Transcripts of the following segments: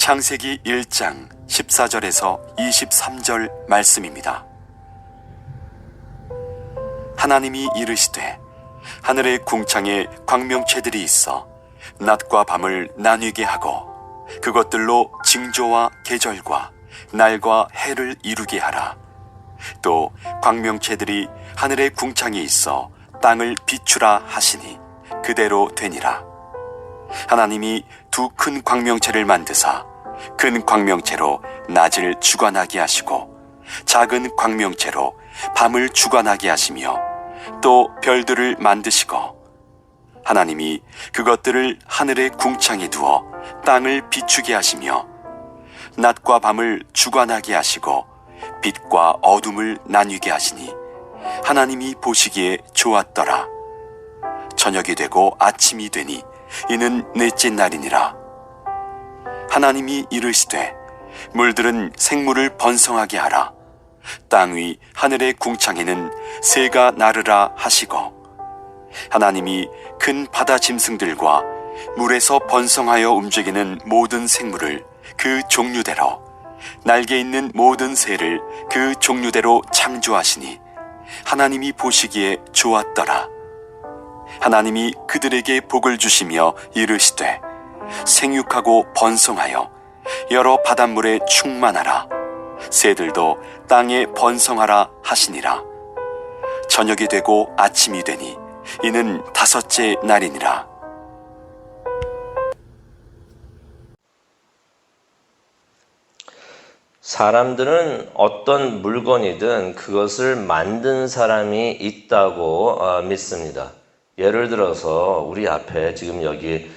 창세기 1장 14절에서 23절 말씀입니다. 하나님이 이르시되 하늘의 궁창에 광명체들이 있어 낮과 밤을 나뉘게 하고 그것들로 징조와 계절과 날과 해를 이루게 하라. 또 광명체들이 하늘의 궁창에 있어 땅을 비추라 하시니 그대로 되니라. 하나님이 두 큰 광명체를 만드사 큰 광명체로 낮을 주관하게 하시고 작은 광명체로 밤을 주관하게 하시며 또 별들을 만드시고 하나님이 그것들을 하늘의 궁창에 두어 땅을 비추게 하시며 낮과 밤을 주관하게 하시고 빛과 어둠을 나뉘게 하시니 하나님이 보시기에 좋았더라. 저녁이 되고 아침이 되니 이는 넷째 날이니라. 하나님이 이르시되 물들은 생물을 번성하게 하라. 땅 위 하늘의 궁창에는 새가 나르라 하시고 하나님이 큰 바다 짐승들과 물에서 번성하여 움직이는 모든 생물을 그 종류대로 날개 있는 모든 새를 그 종류대로 창조하시니 하나님이 보시기에 좋았더라. 하나님이 그들에게 복을 주시며 이르시되 생육하고 번성하여 여러 바닷물에 충만하라. 새들도 땅에 번성하라 하시니라. 저녁이 되고 아침이 되니 이는 다섯째 날이니라. 사람들은 어떤 물건이든 그것을 만든 사람이 있다고 믿습니다. 예를 들어서 우리 앞에 지금 여기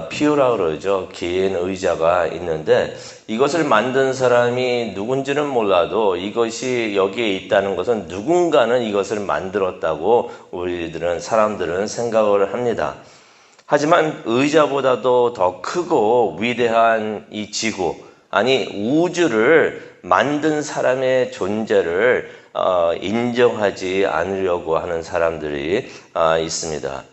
피오라 그러죠. 긴 의자가 있는데 이것을 만든 사람이 누군지는 몰라도 이것이 여기에 있다는 것은 누군가는 이것을 만들었다고 사람들은 생각을 합니다. 하지만 의자보다도 더 크고 위대한 이 지구, 아니 우주를 만든 사람의 존재를 인정하지 않으려고 하는 사람들이 있습니다.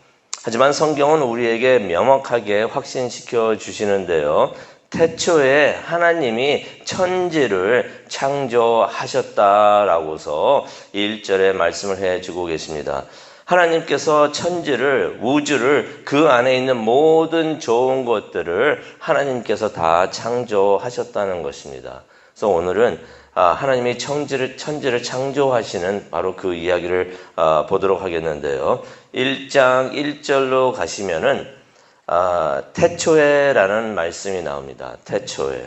하지만 성경은 우리에게 명확하게 확신시켜 주시는데요. 태초에 하나님이 천지를 창조하셨다라고서 1절에 말씀을 해주고 계십니다. 하나님께서 천지를, 우주를, 그 안에 있는 모든 좋은 것들을 하나님께서 다 창조하셨다는 것입니다. 그래서 오늘은 하나님이 천지를 창조하시는 바로 그 이야기를 보도록 하겠는데요. 1장 1절로 가시면은 태초에라는 말씀이 나옵니다. 태초에.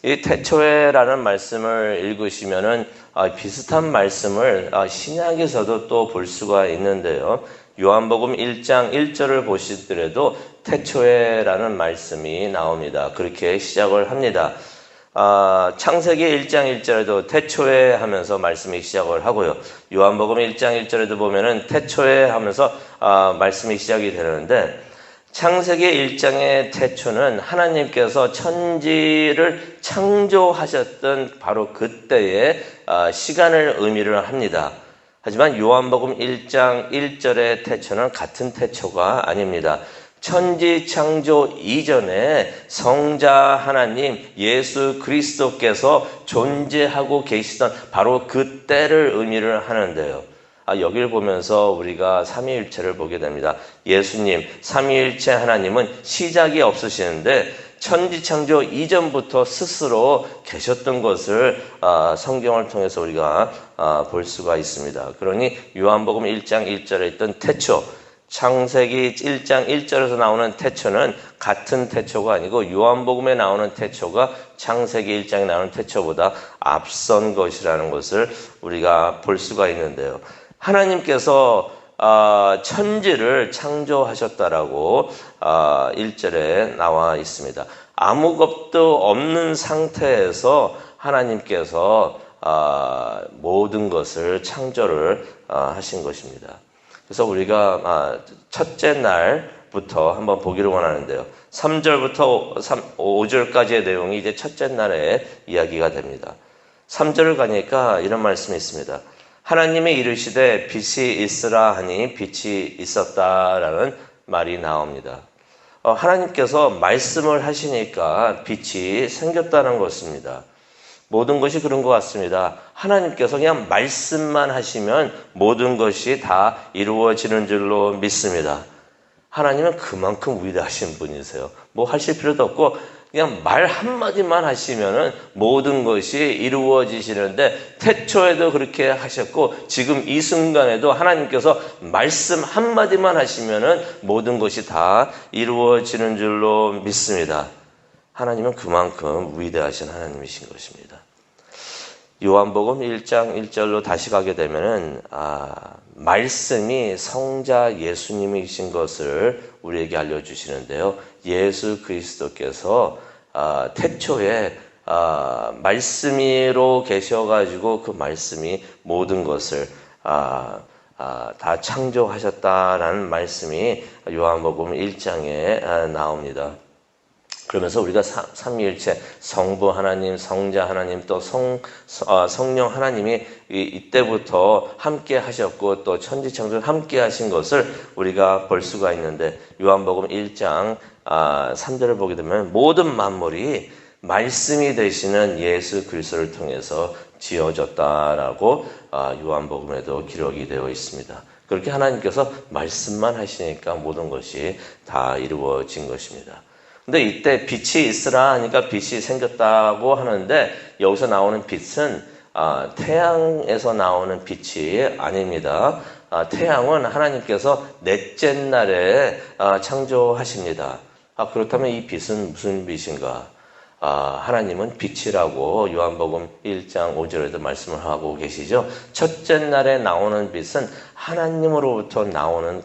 이 태초에라는 말씀을 읽으시면은 비슷한 말씀을 신약에서도 또 볼 수가 있는데요. 요한복음 1장 1절을 보시더라도 태초에라는 말씀이 나옵니다. 그렇게 시작을 합니다. 창세기 1장 1절에도 태초에 하면서 말씀이 시작을 하고요. 요한복음 1장 1절에도 보면은 태초에 하면서 말씀이 시작이 되는데 창세기 1장의 태초는 하나님께서 천지를 창조하셨던 바로 그때의 시간을 의미를 합니다. 하지만 요한복음 1장 1절의 태초는 같은 태초가 아닙니다. 천지 창조 이전에 성자 하나님 예수 그리스도께서 존재하고 계시던 바로 그때를 의미를 하는데요. 여기를 보면서 우리가 삼위일체를 보게 됩니다. 예수님, 삼위일체 하나님은 시작이 없으시는데 천지 창조 이전부터 스스로 계셨던 것을 성경을 통해서 우리가 볼 수가 있습니다. 그러니 요한복음 1장 1절에 있던 태초, 창세기 1장 1절에서 나오는 태초는 같은 태초가 아니고 요한복음에 나오는 태초가 창세기 1장에 나오는 태초보다 앞선 것이라는 것을 우리가 볼 수가 있는데요. 하나님께서 천지를 창조하셨다라고 1절에 나와 있습니다. 아무것도 없는 상태에서 하나님께서 모든 것을 창조를 하신 것입니다. 그래서 우리가 첫째 날부터 한번 보기를 원하는데요. 3절부터 5절까지의 내용이 이제 첫째 날의 이야기가 됩니다. 3절을 가니까 이런 말씀이 있습니다. 하나님이 이르시되 빛이 있으라 하니 빛이 있었다라는 말이 나옵니다. 하나님께서 말씀을 하시니까 빛이 생겼다는 것입니다. 모든 것이 그런 것 같습니다. 하나님께서 그냥 말씀만 하시면 모든 것이 다 이루어지는 줄로 믿습니다. 하나님은 그만큼 위대하신 분이세요. 뭐 하실 필요도 없고 그냥 말 한마디만 하시면은 모든 것이 이루어지시는데 태초에도 그렇게 하셨고 지금 이 순간에도 하나님께서 말씀 한마디만 하시면은 모든 것이 다 이루어지는 줄로 믿습니다. 하나님은 그만큼 위대하신 하나님이신 것입니다. 요한복음 1장 1절로 다시 가게 되면은 말씀이 성자 예수님이신 것을 우리에게 알려주시는데요. 예수 그리스도께서 태초에 말씀으로 계셔가지고 그 말씀이 모든 것을 다 창조하셨다라는 말씀이 요한복음 1장에 나옵니다. 그러면서 우리가 삼위일체 성부 하나님, 성자 하나님, 또 성령 하나님이 이때부터 함께 하셨고 또 천지창조를 함께 하신 것을 우리가 볼 수가 있는데 요한복음 1장 3절을 보게 되면 모든 만물이 말씀이 되시는 예수 그리스도를 통해서 지어졌다라고 요한복음에도 기록이 되어 있습니다. 그렇게 하나님께서 말씀만 하시니까 모든 것이 다 이루어진 것입니다. 근데 이때 빛이 있으라 하니까 빛이 생겼다고 하는데 여기서 나오는 빛은 태양에서 나오는 빛이 아닙니다. 태양은 하나님께서 넷째 날에 창조하십니다. 그렇다면 이 빛은 무슨 빛인가? 하나님은 빛이라고 요한복음 1장 5절에도 말씀을 하고 계시죠. 첫째 날에 나오는 빛은 하나님으로부터 나오는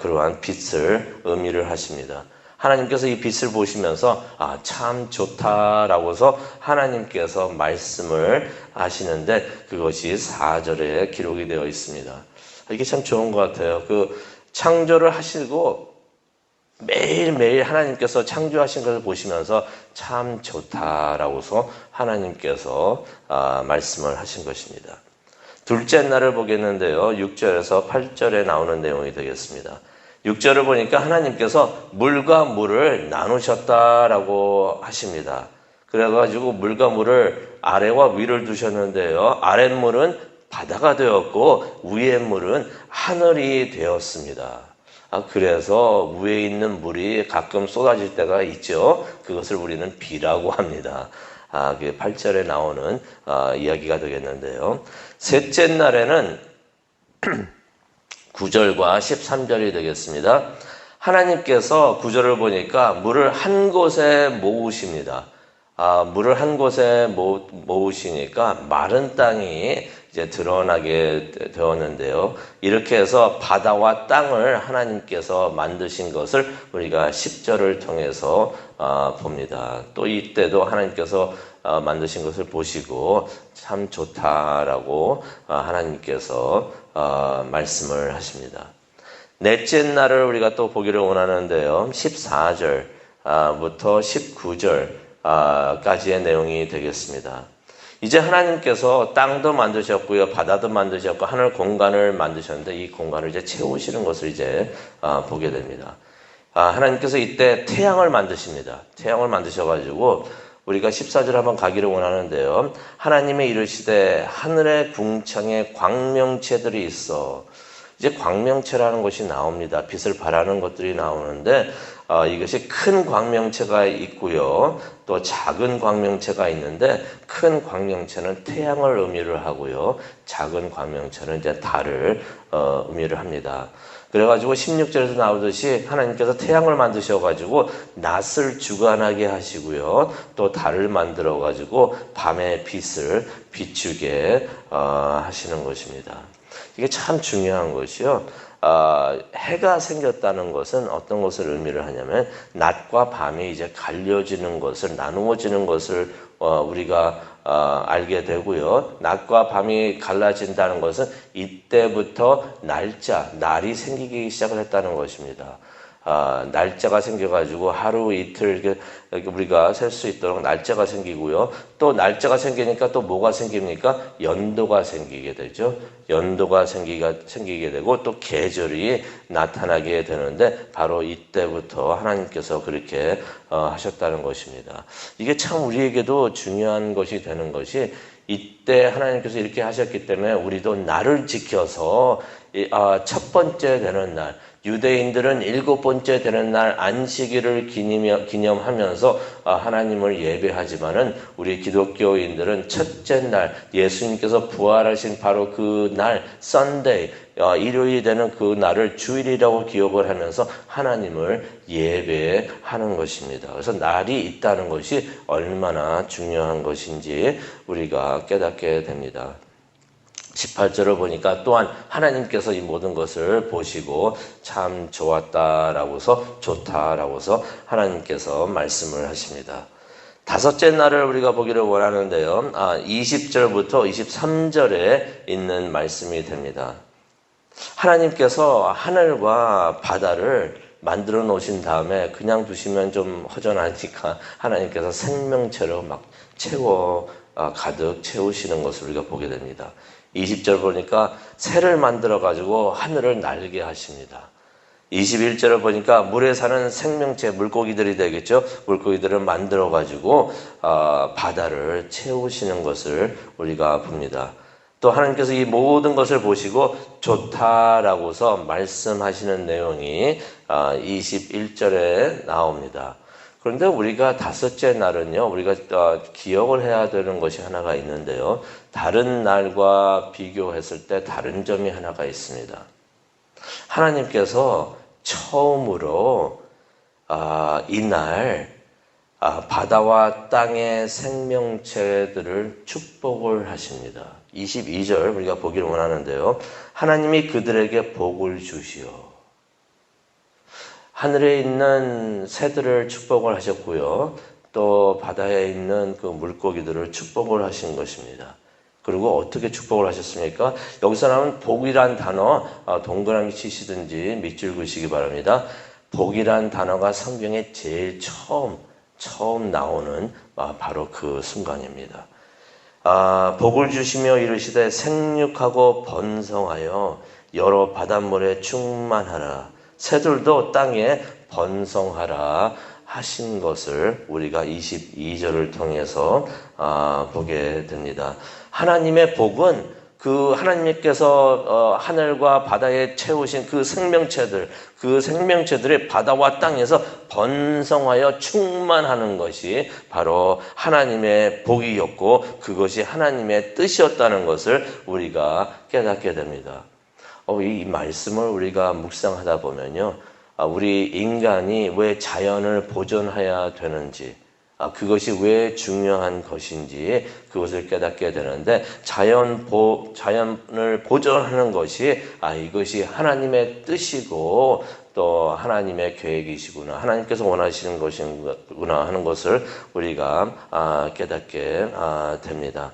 그러한 빛을 의미를 하십니다. 하나님께서 이 빛을 보시면서 참 좋다라고서 하나님께서 말씀을 하시는데 그것이 4절에 기록이 되어 있습니다. 이게 참 좋은 것 같아요. 그 창조를 하시고 매일매일 하나님께서 창조하신 것을 보시면서 참 좋다라고서 하나님께서 말씀을 하신 것입니다. 둘째 날을 보겠는데요. 6절에서 8절에 나오는 내용이 되겠습니다. 6절을 보니까 하나님께서 물과 물을 나누셨다라고 하십니다. 그래가지고 물과 물을 아래와 위를 두셨는데요. 아랫물은 바다가 되었고 위의 물은 하늘이 되었습니다. 그래서 위에 있는 물이 가끔 쏟아질 때가 있죠. 그것을 우리는 비라고 합니다. 그게 8절에 나오는 이야기가 되겠는데요. 셋째 날에는 9절과 13절이 되겠습니다. 하나님께서 9절을 보니까 물을 한 곳에 모으십니다. 물을 한 곳에 모으시니까 마른 땅이 이제 드러나게 되었는데요. 이렇게 해서 바다와 땅을 하나님께서 만드신 것을 우리가 10절을 통해서 봅니다. 또 이때도 하나님께서 만드신 것을 보시고 참 좋다라고 하나님께서 말씀을 하십니다. 넷째 날을 우리가 또 보기를 원하는데요. 14절부터 19절까지의 내용이 되겠습니다. 이제 하나님께서 땅도 만드셨고요, 바다도 만드셨고 하늘 공간을 만드셨는데 이 공간을 이제 채우시는 것을 이제 보게 됩니다. 하나님께서 이때 태양을 만드십니다. 태양을 만드셔가지고 우리가 14절 한번 가기를 원하는데요. 하나님이 이르시되 하늘의 궁창에 광명체들이 있어. 이제 광명체라는 것이 나옵니다. 빛을 발하는 것들이 나오는데 이것이 큰 광명체가 있고요. 또 작은 광명체가 있는데 큰 광명체는 태양을 의미를 하고요. 작은 광명체는 이제 달을 의미를 합니다. 그래가지고 16절에서 나오듯이 하나님께서 태양을 만드셔가지고 낮을 주관하게 하시고요. 또 달을 만들어가지고 밤의 빛을 비추게 하시는 것입니다. 이게 참 중요한 것이요. 해가 생겼다는 것은 어떤 것을 의미를 하냐면 낮과 밤이 이제 갈려지는 것을 나누어지는 것을 우리가 알게 되고요. 낮과 밤이 갈라진다는 것은 이때부터 날이 생기기 시작을 했다는 것입니다. 날짜가 생겨가지고 하루 이틀 이렇게 우리가 셀 수 있도록 날짜가 생기고요. 또 날짜가 생기니까 또 뭐가 생깁니까? 연도가 생기게 되죠. 연도가 생기게 되고 또 계절이 나타나게 되는데 바로 이때부터 하나님께서 그렇게 하셨다는 것입니다. 이게 참 우리에게도 중요한 것이 되는 것이 이때 하나님께서 이렇게 하셨기 때문에 우리도 날을 지켜서 첫 번째 되는 날, 유대인들은 7번째 되는 날 안식일을 기념하면서 하나님을 예배하지만은 우리 기독교인들은 첫째 날 예수님께서 부활하신 바로 그 날 썬데이 일요일이 되는 그 날을 주일이라고 기억을 하면서 하나님을 예배하는 것입니다. 그래서 날이 있다는 것이 얼마나 중요한 것인지 우리가 깨닫게 됩니다. 18절을 보니까 또한 하나님께서 이 모든 것을 보시고 참 좋았다라고서 좋다라고서 하나님께서 말씀을 하십니다. 다섯째 날을 우리가 보기를 원하는데요. 20절부터 23절에 있는 말씀이 됩니다. 하나님께서 하늘과 바다를 만들어 놓으신 다음에 그냥 두시면 좀 허전하니까 하나님께서 생명체로 막 가득 채우시는 것을 우리가 보게 됩니다. 20절 보니까 새를 만들어 가지고 하늘을 날게 하십니다. 21절을 보니까 물에 사는 생명체 물고기들이 되겠죠. 물고기들을 만들어 가지고 바다를 채우시는 것을 우리가 봅니다. 또 하나님께서 이 모든 것을 보시고 좋다라고서 말씀하시는 내용이 21절에 나옵니다. 그런데 우리가 다섯째 날은요, 우리가 기억을 해야 되는 것이 하나가 있는데요. 다른 날과 비교했을 때 다른 점이 하나가 있습니다. 하나님께서 처음으로 이날 바다와 땅의 생명체들을 축복을 하십니다. 22절 우리가 보기를 원하는데요. 하나님이 그들에게 복을 주시오. 하늘에 있는 새들을 축복을 하셨고요. 또 바다에 있는 그 물고기들을 축복을 하신 것입니다. 그리고 어떻게 축복을 하셨습니까? 여기서 나오는 복이란 단어 동그라미 치시든지 밑줄 그시기 바랍니다. 복이란 단어가 성경에 제일 처음 나오는 바로 그 순간입니다. 복을 주시며 이르시되 생육하고 번성하여 여러 바닷물에 충만하라. 새들도 땅에 번성하라 하신 것을 우리가 22절을 통해서 보게 됩니다. 하나님의 복은 그 하나님께서 하늘과 바다에 채우신 그 생명체들이 바다와 땅에서 번성하여 충만하는 것이 바로 하나님의 복이었고 그것이 하나님의 뜻이었다는 것을 우리가 깨닫게 됩니다. 이 말씀을 우리가 묵상하다 보면요. 우리 인간이 왜 자연을 보존해야 되는지, 그것이 왜 중요한 것인지 그것을 깨닫게 되는데 자연을 보존하는 것이 이것이 하나님의 뜻이고 또 하나님의 계획이시구나. 하나님께서 원하시는 것이구나 하는 것을 우리가 깨닫게 됩니다.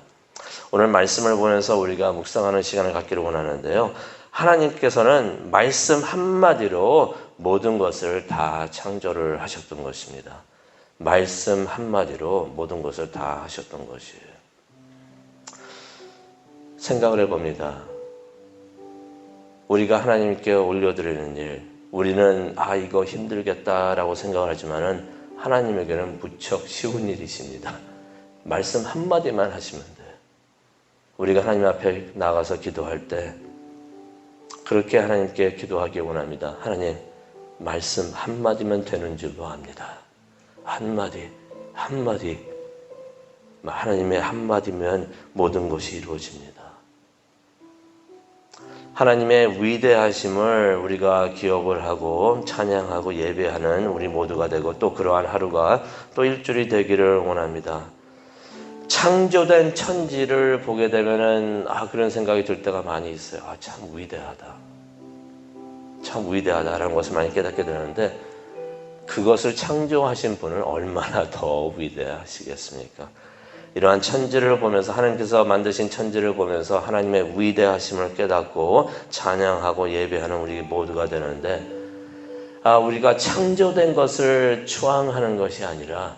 오늘 말씀을 보면서 우리가 묵상하는 시간을 갖기를 원하는데요. 하나님께서는 말씀 한마디로 모든 것을 다 창조를 하셨던 것입니다. 말씀 한마디로 모든 것을 다 하셨던 것이에요. 생각을 해봅니다. 우리가 하나님께 올려드리는 일, 우리는 이거 힘들겠다라고 생각을 하지만은 하나님에게는 무척 쉬운 일이십니다. 말씀 한마디만 하시면 돼요. 우리가 하나님 앞에 나가서 기도할 때 그렇게 하나님께 기도하기 원합니다. 하나님, 말씀 한마디면 되는 줄로 압니다. 한마디. 하나님의 한마디면 모든 것이 이루어집니다. 하나님의 위대하심을 우리가 기억을 하고 찬양하고 예배하는 우리 모두가 되고 또 그러한 하루가 또 일주일이 되기를 원합니다. 창조된 천지를 보게 되면은 그런 생각이 들 때가 많이 있어요. 참 위대하다라는 것을 많이 깨닫게 되는데 그것을 창조하신 분은 얼마나 더 위대하시겠습니까? 이러한 천지를 보면서 하나님께서 만드신 천지를 보면서 하나님의 위대하심을 깨닫고 찬양하고 예배하는 우리 모두가 되는데 우리가 창조된 것을 추앙하는 것이 아니라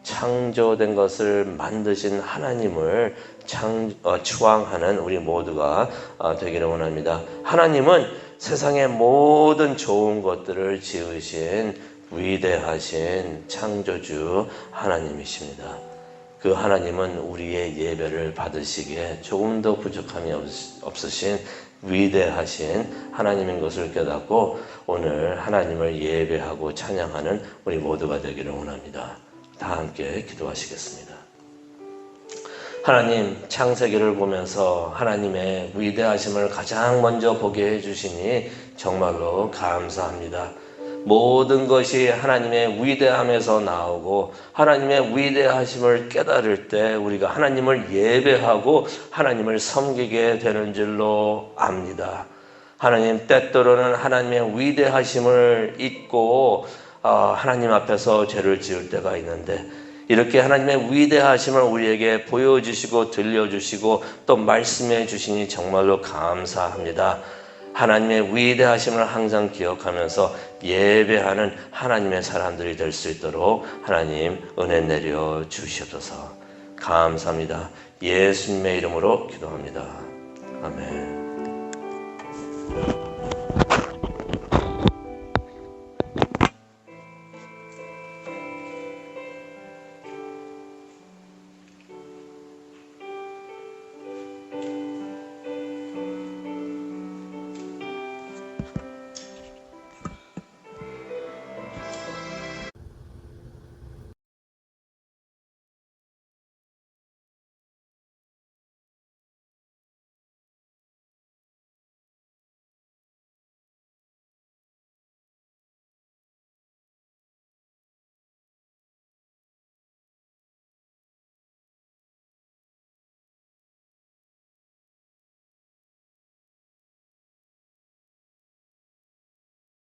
창조된 것을 만드신 하나님을 추앙하는 우리 모두가 되기를 원합니다. 하나님은 세상의 모든 좋은 것들을 지으신 위대하신 창조주 하나님이십니다. 그 하나님은 우리의 예배를 받으시기에 조금 더 부족함이 없으신 위대하신 하나님인 것을 깨닫고 오늘 하나님을 예배하고 찬양하는 우리 모두가 되기를 원합니다. 다 함께 기도하시겠습니다. 하나님, 창세기를 보면서 하나님의 위대하심을 가장 먼저 보게 해주시니 정말로 감사합니다. 모든 것이 하나님의 위대함에서 나오고 하나님의 위대하심을 깨달을 때 우리가 하나님을 예배하고 하나님을 섬기게 되는 줄로 압니다. 하나님, 때때로는 하나님의 위대하심을 잊고 하나님 앞에서 죄를 지을 때가 있는데 이렇게 하나님의 위대하심을 우리에게 보여주시고 들려주시고 또 말씀해 주시니 정말로 감사합니다. 하나님의 위대하심을 항상 기억하면서 예배하는 하나님의 사람들이 될 수 있도록 하나님 은혜 내려 주시옵소서. 감사합니다. 예수님의 이름으로 기도합니다. 아멘.